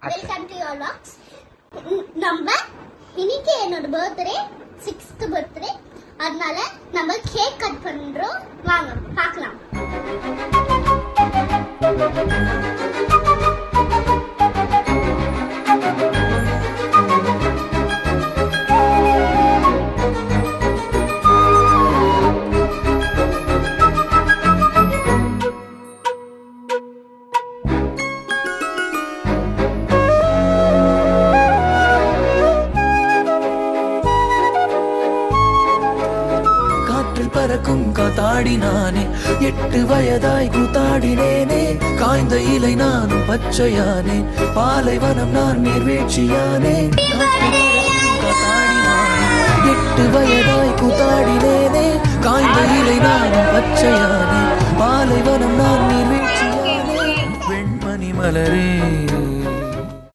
Welcome to your vlogs. நம்ம இன்னைக்கு என்னோட பர்த்டே 6th பர்த்டே, அதனால நம்ம கேக் கட் பண்றோம். வாங்க பார்க்கலாம். பறக்கும் காத்தாடி நானே 8 வயதாய் கூத்தாடினேனே. காய்ந்த இலை நானும் பச்சையானே, பாலைவனம் நான் நீர்வீழ்ச்சியானே. காத்தாடி நானே 8 வயதாய் கூத்தாடினேனே. காய்ந்த இலை நானும் பச்சையானே, பாலைவனம் நான் நீர்வீழ்ச்சியானே. வெண்மணி மலரே